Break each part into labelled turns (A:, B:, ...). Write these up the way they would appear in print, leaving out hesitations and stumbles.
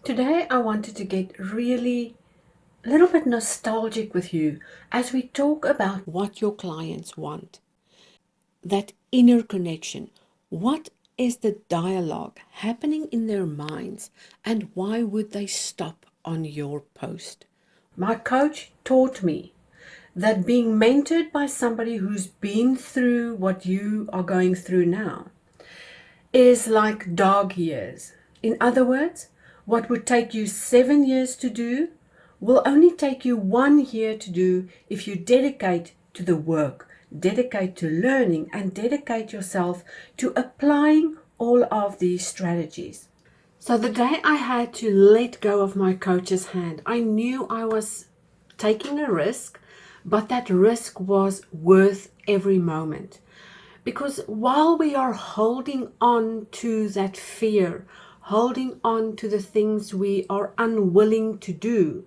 A: Today, I wanted to get really a little bit nostalgic with you as we talk about what your clients want, that inner connection. What is the dialogue happening in their minds, and why would they stop on your post? My coach taught me that being mentored by somebody who's been through what you are going through now is like dog years. In other words, what would take you 7 years to do will only take you 1 year to do if you dedicate to the work, dedicate to learning, and dedicate yourself to applying all of these strategies. So the day I had to let go of my coach's hand, I knew I was taking a risk, but that risk was worth every moment. Because while we are holding on to that fear, holding on to the things we are unwilling to do,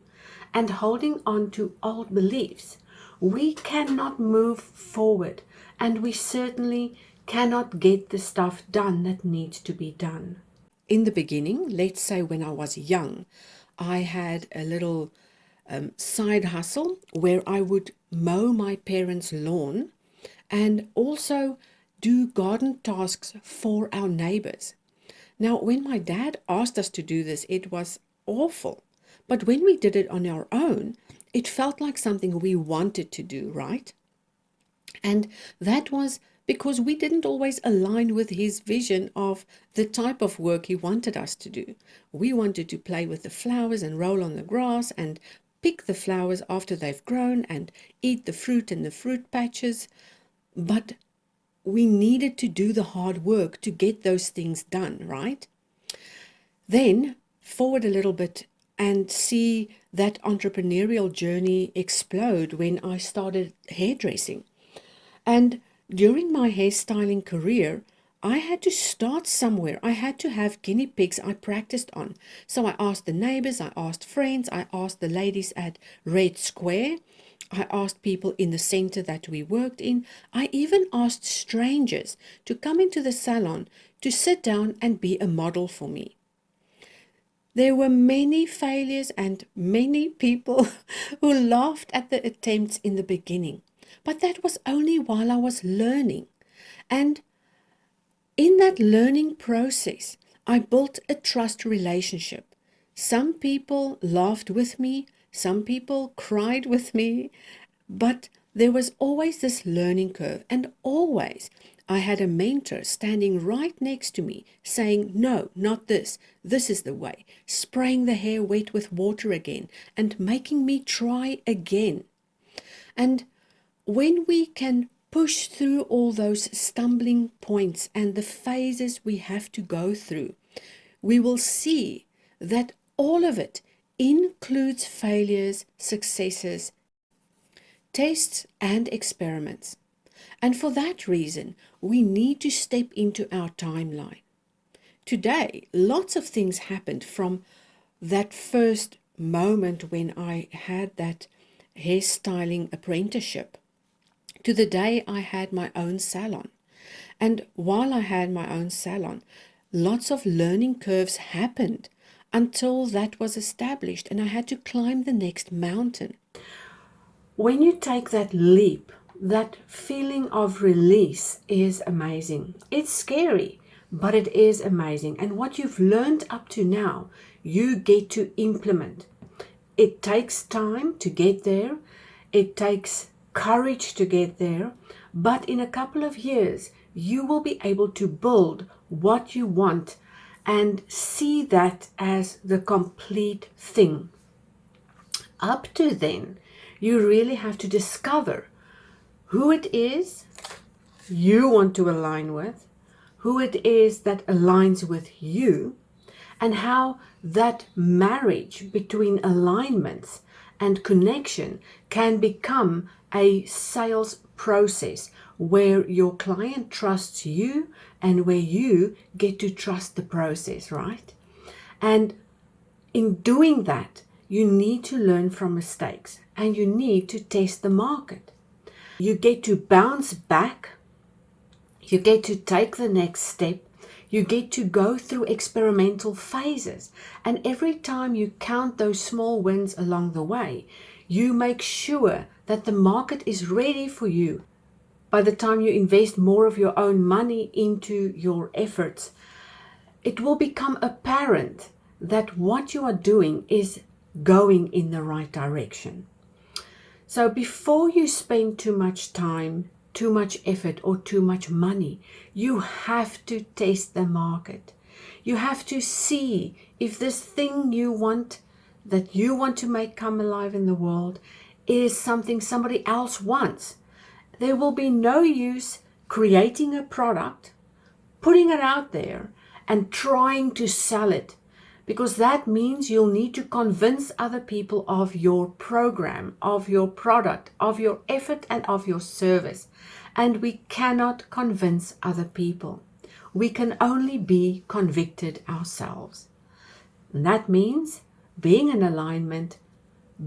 A: and holding on to old beliefs, we cannot move forward, and we certainly cannot get the stuff done that needs to be done. In the beginning, let's say when I was young, I had a little side hustle where I would mow my parents' lawn and also do garden tasks for our neighbors. Now, when my dad asked us to do this, it was awful. But when we did it on our own, it felt like something we wanted to do, right? And that was because we didn't always align with his vision of the type of work he wanted us to do. We wanted to play with the flowers and roll on the grass and pick the flowers after they've grown and eat the fruit in the fruit patches. But we needed to do the hard work to get those things done, right? Then forward a little bit and see that entrepreneurial journey explode when I started hairdressing. And during my hairstyling career, I had to start somewhere. I had to have guinea pigs I practiced on. So I asked the neighbors, I asked friends, I asked the ladies at Red Square, I asked people in the center that we worked in. I even asked strangers to come into the salon to sit down and be a model for me. There were many failures and many people who laughed at the attempts in the beginning. But that was only while I was learning. And in that learning process, I built a trust relationship. Some people laughed with me, some people cried with me, but there was always this learning curve, and always I had a mentor standing right next to me saying, no, not this, this is the way, spraying the hair wet with water again and making me try again. And when we can push through all those stumbling points and the phases we have to go through, we will see that all of it includes failures, successes, tests, and experiments. And for that reason, we need to step into our timeline. Today, lots of things happened from that first moment when I had that hairstyling apprenticeship to the day I had my own salon. And while I had my own salon, lots of learning curves happened until that was established and I had to climb the next mountain. When you take that leap, that feeling of release is amazing. It's scary, but it is amazing. And what you've learned up to now, you get to implement. It takes time to get there. It takes courage to get there. But in a couple of years, you will be able to build what you want and see that as the complete thing. Up to then, you really have to discover who it is you want to align with, who it is that aligns with you, and how that marriage between alignments and connection can become a sales process where your client trusts you and where you get to trust the process, right? And in doing that, you need to learn from mistakes and you need to test the market. You get to bounce back. You get to take the next step. You get to go through experimental phases. And every time you count those small wins along the way, you make sure that the market is ready for you. By the time you invest more of your own money into your efforts, it will become apparent that what you are doing is going in the right direction. So before you spend too much time, too much effort, or too much money, you have to test the market. You have to see if this thing that you want to make come alive in the world is something somebody else wants. There will be no use creating a product, putting it out there, and trying to sell it, because that means you'll need to convince other people of your program, of your product, of your effort, and of your service. And we cannot convince other people. We can only be convicted ourselves. And that means being in alignment,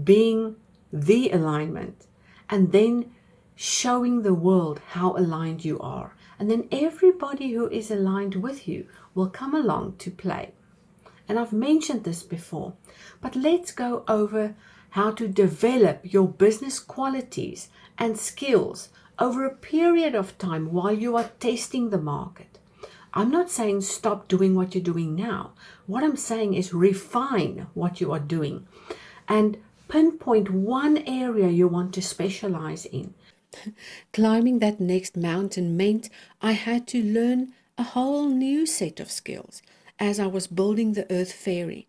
A: being the alignment, and then showing the world how aligned you are. And then everybody who is aligned with you will come along to play. And I've mentioned this before, but let's go over how to develop your business qualities and skills over a period of time while you are testing the market. I'm not saying stop doing what you're doing now. What I'm saying is refine what you are doing and pinpoint one area you want to specialize in. Climbing that next mountain meant I had to learn a whole new set of skills as I was building the Earth Fairy.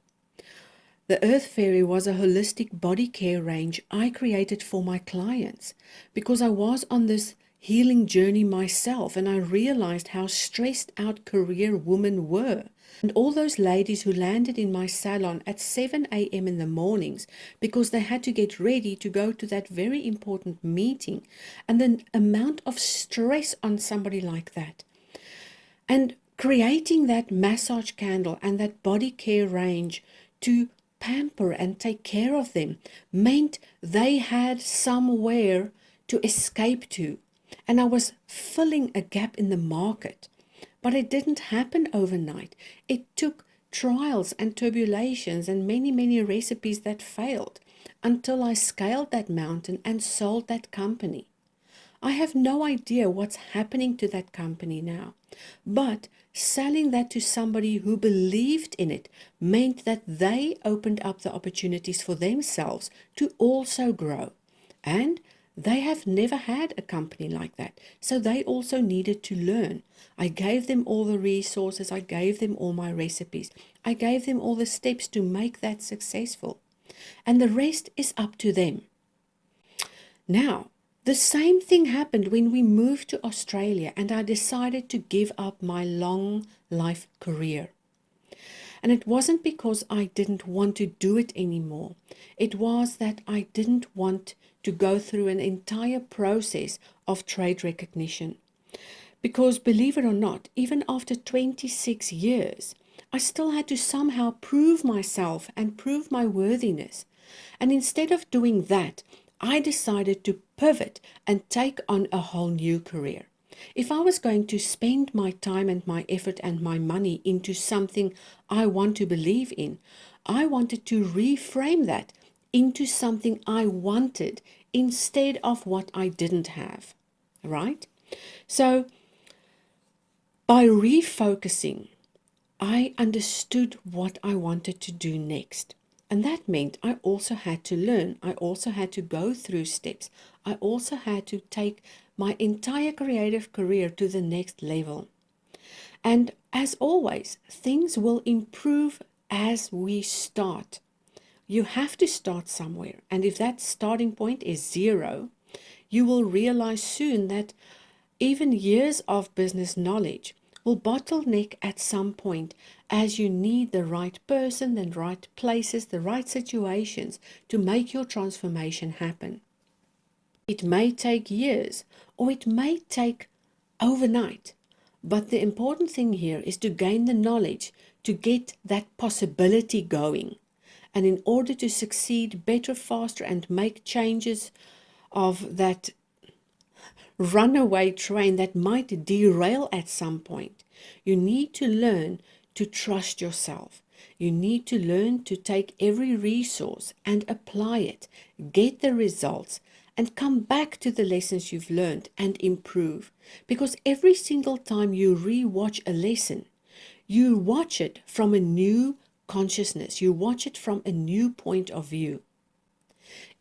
A: The Earth Fairy was a holistic body care range I created for my clients because I was on this healing journey myself, and I realized how stressed out career women were. And all those ladies who landed in my salon at 7 a.m. in the mornings because they had to get ready to go to that very important meeting, and the amount of stress on somebody like that. And creating that massage candle and that body care range to pamper and take care of them meant they had somewhere to escape to. And I was filling a gap in the market. But it didn't happen overnight. It took trials and tribulations and many, many recipes that failed until I scaled that mountain and sold that company. I have no idea what's happening to that company now, but selling that to somebody who believed in it meant that they opened up the opportunities for themselves to also grow. And they have never had a company like that, so they also needed to learn. I gave them all the resources, I gave them all my recipes, I gave them all the steps to make that successful. And the rest is up to them. Now, the same thing happened when we moved to Australia and I decided to give up my long life career. And it wasn't because I didn't want to do it anymore. It was that I didn't want to go through an entire process of trade recognition. Because believe it or not, even after 26 years, I still had to somehow prove myself and prove my worthiness. And instead of doing that, I decided to pivot and take on a whole new career. If I was going to spend my time and my effort and my money into something I want to believe in, I wanted to reframe that into something I wanted instead of what I didn't have, right? So by refocusing, I understood what I wanted to do next. And that meant I also had to learn. I also had to go through steps. I also had to take my entire creative career to the next level. And as always, things will improve as we start. You have to start somewhere. And if that starting point is 0, you will realize soon that even years of business knowledge will bottleneck at some point as you need the right person, the right places, the right situations to make your transformation happen. It may take years or it may take overnight, but the important thing here is to gain the knowledge to get that possibility going. And in order to succeed better, faster, and make changes of that runaway train that might derail at some point, You need to learn to trust yourself. You need to learn to take every resource and apply it, get the results, and come back to the lessons you've learned and improve. Because every single time you re-watch a lesson, you watch it from a new consciousness. You watch it from a new point of view.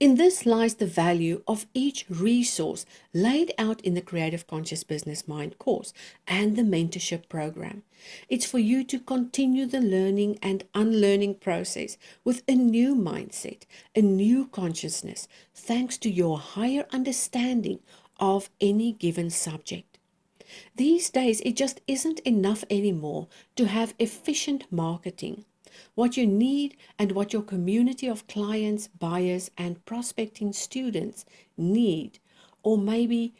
A: In this lies the value of each resource laid out in the Creative Conscious Business Mind course and the mentorship program. It's for you to continue the learning and unlearning process with a new mindset, a new consciousness, thanks to your higher understanding of any given subject. These days, it just isn't enough anymore to have efficient marketing. What you need and what your community of clients, buyers, and prospecting students need, or maybe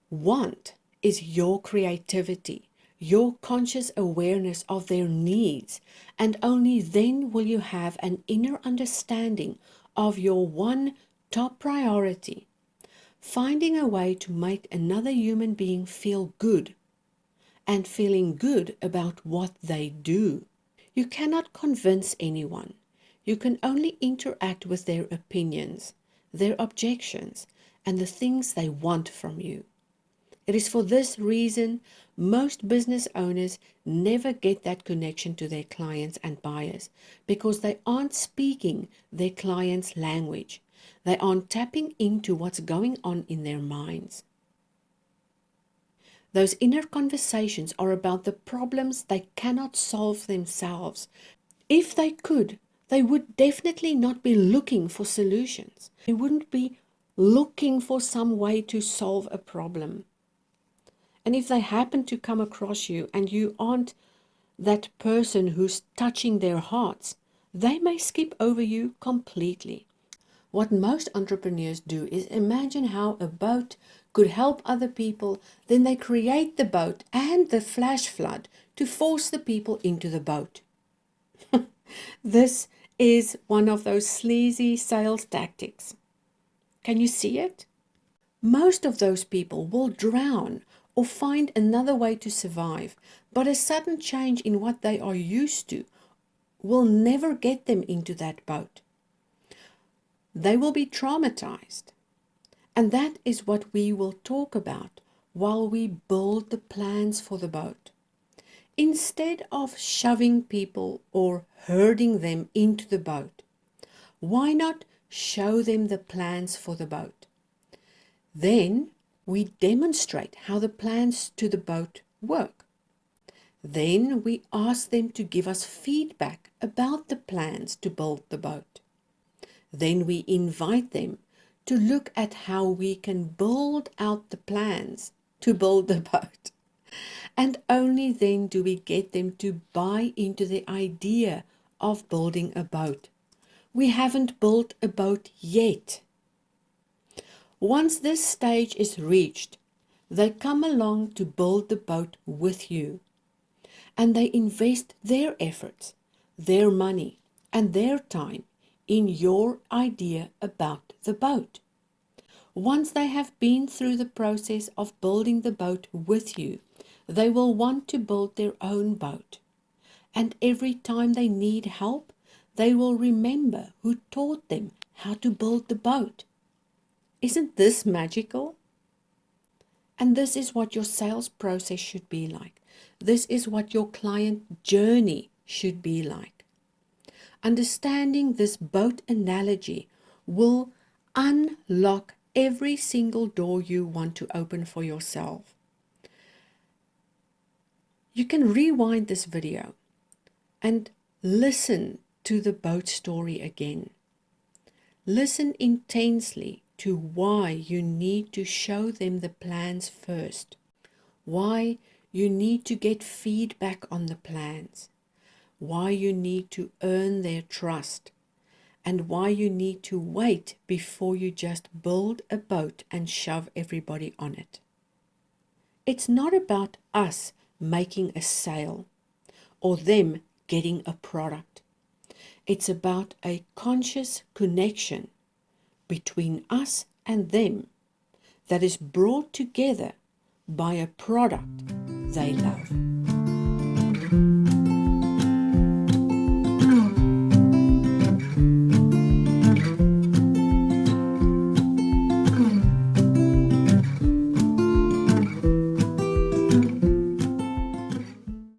A: want, is your creativity, your conscious awareness of their needs, and only then will you have an inner understanding of your one top priority: finding a way to make another human being feel good and feeling good about what they do. You cannot convince anyone. You can only interact with their opinions, their objections, and the things they want from you. It is for this reason most business owners never get that connection to their clients and buyers, because they aren't speaking their clients' language. They aren't tapping into what's going on in their minds. Those inner conversations are about the problems they cannot solve themselves. If they could, they would definitely not be looking for solutions. They wouldn't be looking for some way to solve a problem. And if they happen to come across you and you aren't that person who's touching their hearts, they may skip over you completely. What most entrepreneurs do is imagine how a boat could help other people, then they create the boat and the flash flood to force the people into the boat. This is one of those sleazy sales tactics. Can you see it? Most of those people will drown or find another way to survive, but a sudden change in what they are used to will never get them into that boat. They will be traumatized. And that is what we will talk about while we build the plans for the boat. Instead of shoving people or herding them into the boat, why not show them the plans for the boat? Then we demonstrate how the plans to the boat work. Then we ask them to give us feedback about the plans to build the boat. Then we invite them to look at how we can build out the plans to build the boat. And only then do we get them to buy into the idea of building a boat. We haven't built a boat yet. Once this stage is reached, they come along to build the boat with you. And they invest their efforts, their money, and their time in your idea about the boat. Once they have been through the process of building the boat with you, they will want to build their own boat. And every time they need help, they will remember who taught them how to build the boat. Isn't this magical? And this is what your sales process should be like. This is what your client journey should be like. Understanding this boat analogy will unlock every single door you want to open for yourself. You can rewind this video and listen to the boat story again. Listen intensely to why you need to show them the plans first, why you need to get feedback on the plans, why you need to earn their trust, and why you need to wait before you just build a boat and shove everybody on it. It's not about us making a sale or them getting a product. It's about a conscious connection between us and them that is brought together by a product they love.